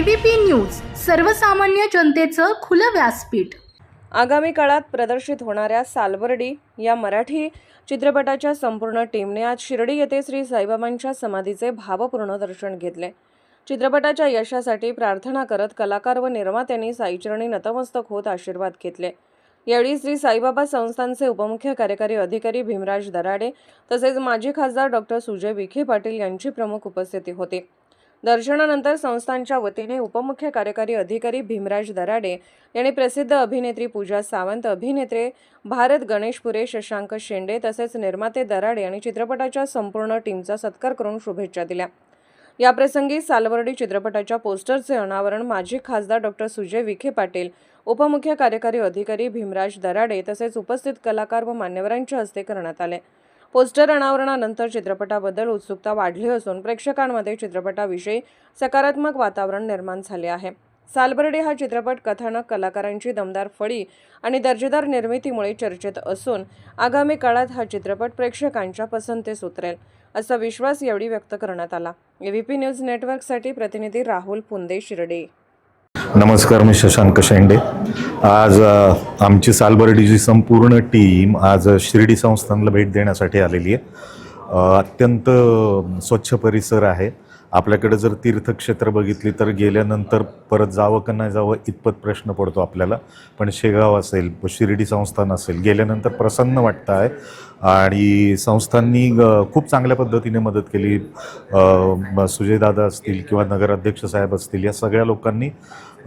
ABP news, सर्वसामान्य जनतेचं खुलं व्यासपीठ। आगामी काळात प्रदर्शित होणाऱ्या सालबर्डी या मराठी चित्रपटाच्या संपूर्ण टीमने आज शिर्डी येथे श्री साईबाबांच्या समाधीचे भावपूर्ण दर्शन घेतले। चित्रपटाच्या यशासाठी प्रार्थना करत कलाकार व निर्मात्यांनी साईचरणी नतमस्तक होत आशीर्वाद घेतले। यावेळी श्री साईबाबा संस्थानचे उपमुख्य कार्यकारी अधिकारी भीमराज दराडे तसेच माजी खासदार डॉ. सुजय विखे पाटील यांची प्रमुख उपस्थिती होती। दर्शनानंतर संस्थानच्या वतीने उपमुख्य कार्यकारी अधिकारी भीमराज दराडे यांनी प्रसिद्ध अभिनेत्री पूजा सावंत, अभिनेते भारत गणेशपुरे, शशांक शेंडे तसेच निर्माते दराडे आणि चित्रपटाच्या संपूर्ण टीमचा सत्कार करून शुभेच्छा दिल्या। याप्रसंगी सालबर्डी चित्रपटाच्या पोस्टरचे अनावरण माजी खासदार डॉ. सुजय विखे पाटील, उपमुख्य कार्यकारी अधिकारी भीमराज दराडे तसेच उपस्थित कलाकार व मान्यवरांच्या हस्ते करण्यात आले। पोस्टर अनावरणानंतर चित्रपटाबद्दल उत्सुकता वाढली असून प्रेक्षकांमध्ये चित्रपटाविषयी सकारात्मक वातावरण निर्माण झाले आहे। सालबर्डी हा चित्रपट कथानक, कलाकारांची दमदार फळी आणि दर्जेदार निर्मितीमुळे चर्चेत असून आगामी काळात हा चित्रपट प्रेक्षकांच्या पसंतीस उतरेल असा विश्वास यावेळी व्यक्त करण्यात आला। ABP न्यूज नेटवर्कसाठी प्रतिनिधी राहुल पुंदे, शिर्डी। नमस्कार, मी शशांक शेंडे। आज आमची सालबर्डीची संपूर्ण टीम आज शिर्डी संस्थानला भेट देण्यासाठी आलेली आहे। अत्यंत स्वच्छ परिसर आहे। आपल्याकडे जर तीर्थक्षेत्र बघितली तर गेल्यानंतर परत जावं का नाही जावं इतपत प्रश्न पडतो आपल्याला, पण शेगाव असेल, शिर्डी संस्थान असेल, गेल्यानंतर प्रसन्न वाटतं आहे आणि संस्थांनी खूप चांगल्या पद्धतीने मदत केली। सुजयदादा असतील किंवा नगराध्यक्ष साहेब असतील, या सगळ्या लोकांनी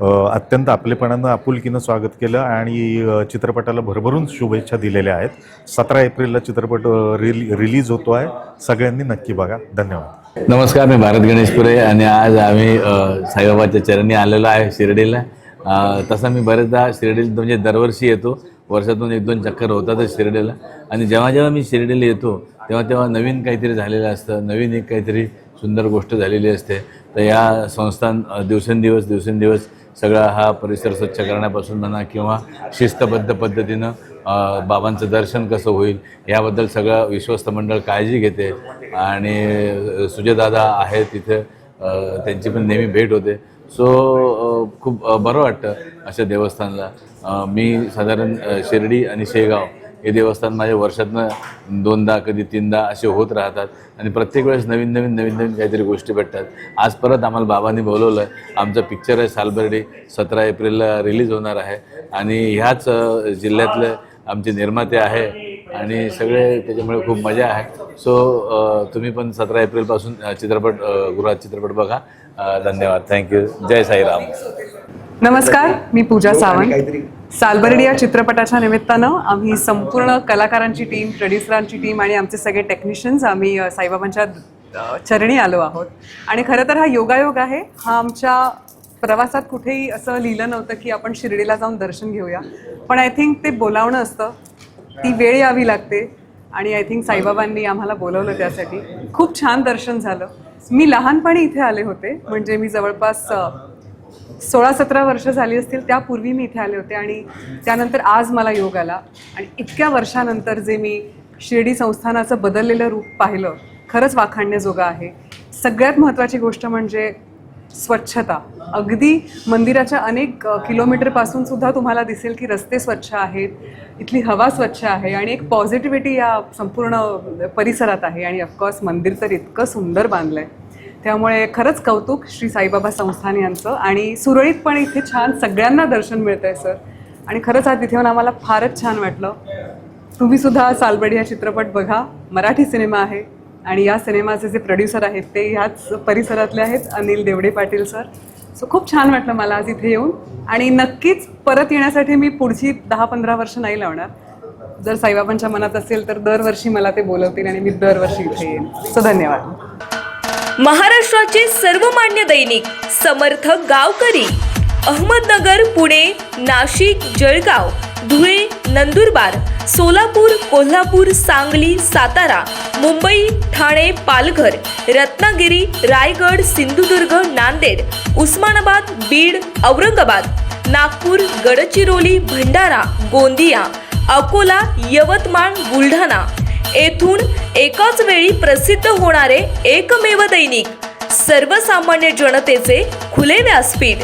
अत्यंत आपलेपणानं, आपुलकीनं स्वागत केलं आणि चित्रपटाला भरभरून शुभेच्छा दिलेल्या आहेत। 17 एप्रिलला चित्रपट रिलीज होतो आहे। सगळ्यांनी नक्की बघा। धन्यवाद। नमस्कार, मी भारत गणेशपुरे आणि आज आम्ही साईबाबाच्या चरणी आलेलो आहे शिर्डीला। तसा मी बरेचदा शिर्डीला म्हणजे दरवर्षी येतो, वर्षातून 1-2 चक्कर होतातच शिर्डीला। आणि जेव्हा जेव्हा मी शिर्डीला येतो तेव्हा नवीन काहीतरी झालेलं असतं, नवीन एक काहीतरी सुंदर गोष्ट झालेली असते। तर या संस्थान दिवसेंदिवस सगळा हा परिसर स्वच्छ करण्यापासून म्हणा किंवा शिस्तबद्ध पद्धतीनं बाबांचं दर्शन कसं होईल याबद्दल सगळं विश्वस्त मंडळ काळजी घेते आणि सुजयदादा आहे तिथे, त्यांची पण नेहमी भेट होते। सो खूप बरं वाटतं अशा देवस्थानला। मी साधारण शिर्डी आणि शेगाव हे देवस्थान माझ्या वर्षातनं 2दा कधी 3दा असे होत राहतात आणि प्रत्येक वेळेस नवीन काहीतरी गोष्टी भेटतात। आज परत आम्हाला बाबांनी बोलवलं आहे। आमचा पिक्चर आहे सालबर्डी, 17 एप्रिलला रिलीज होणार आहे आणि ह्याच जिल्ह्यातले आमचे निर्माते आहे आणि सगळे त्याच्यामुळे खूप मजा आहे। सो तुम्ही पण 17 एप्रिलपासून चित्रपटगृहात चित्रपट बघा। धन्यवाद, थँक्यू, जय साईराम। नमस्कार, मी पूजा सावंत। सालबर्डी या चित्रपटाच्या निमित्तानं आम्ही संपूर्ण कलाकारांची टीम, प्रोड्युसरांची टीम आणि आमचे सगळे टेक्निशियन्स आम्ही साईबाबांच्या चरणी आलो आहोत। आणि खरं तर हा योगायोग आहे। हा आमच्या प्रवासात कुठेही असं लिहिलं नव्हतं की आपण शिर्डीला जाऊन दर्शन घेऊया, पण आय थिंक ते बोलावणं असतं, ती वेळ यावी लागते आणि आय थिंक साईबाबांनी आम्हाला बोलवलं त्यासाठी। खूप छान दर्शन झालं। मी लहानपणी इथे आले होते, म्हणजे मी जवळपास 16-17 वर्ष झाली असतील, त्यापूर्वी मी इथे आले होते आणि त्यानंतर आज मला योग आला आणि इतक्या वर्षानंतर जे मी शिर्डी संस्थानाचं बदललेलं रूप पाहिलं, खरंच वाखाणण्याजोगं आहे। सगळ्यात महत्त्वाची गोष्ट म्हणजे स्वच्छता। अगदी मंदिराच्या अनेक किलोमीटरपासून सुद्धा तुम्हाला दिसेल की रस्ते स्वच्छ आहेत, इथली हवा स्वच्छ आहे आणि एक पॉझिटिव्हिटी या संपूर्ण परिसरात आहे। आणि ऑफकोर्स मंदिर तर इतकं सुंदर बांधलं आहे, त्यामुळे खरंच कौतुक श्री साईबाबा संस्थान यांचं। आणि सुरळीतपणे इथे छान सगळ्यांना दर्शन मिळतं आहे सर, आणि खरंच आज तिथे येऊन आम्हाला फारच छान वाटलं। तुम्हीसुद्धा सालबर्डी हा चित्रपट बघा, मराठी सिनेमा आहे आणि या सिनेमाचे जे प्रोड्युसर आहेत ते ह्याच परिसरातले आहेत, अनिल देवडे पाटील सर। सो खूप छान वाटलं मला आज इथे येऊन आणि नक्कीच परत येण्यासाठी मी पुढची 10-15 वर्ष नाही लावणार। जर साईबाबांच्या मनात असेल तर दरवर्षी मला ते बोलवतील आणि मी दरवर्षी इथे येईन। सो धन्यवाद। महाराष्ट्राचे सर्वमान्य दैनिक समर्थ गावकरी, अहमदनगर, पुणे, नाशिक, जळगाव, धुळे, नंदुरबार, सोलापूर, कोल्हापूर, सांगली, सातारा, मुंबई, ठाणे, पालघर, रत्नागिरी, रायगड, सिंधुदुर्ग, नांदेड, उस्मानाबाद, बीड, औरंगाबाद, नागपूर, गडचिरोली, भंडारा, गोंदिया, अकोला, यवतमाळ, बुलढाणा येथून एकाच वेळी प्रसिद्ध होणारे एकमेव दैनिक सर्वसामान्य जनतेचे खुले व्यासपीठ.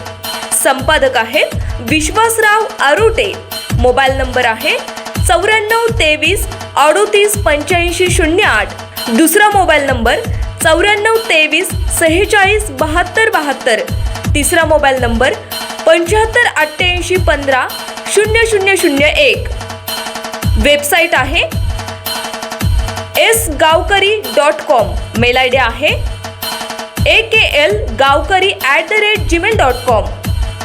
संपादक आहेत विश्वासराव आरोटे. मोबाईल नंबर आहे 9423 38 85 08. दुसरा मोबाईल नंबर 9423 46 72 72. तिसरा मोबाईल नंबर 75 88 15 0001. वेबसाईट आहे sgavkari.com. मेल आय डी आहे aklgavkari@gmail.com.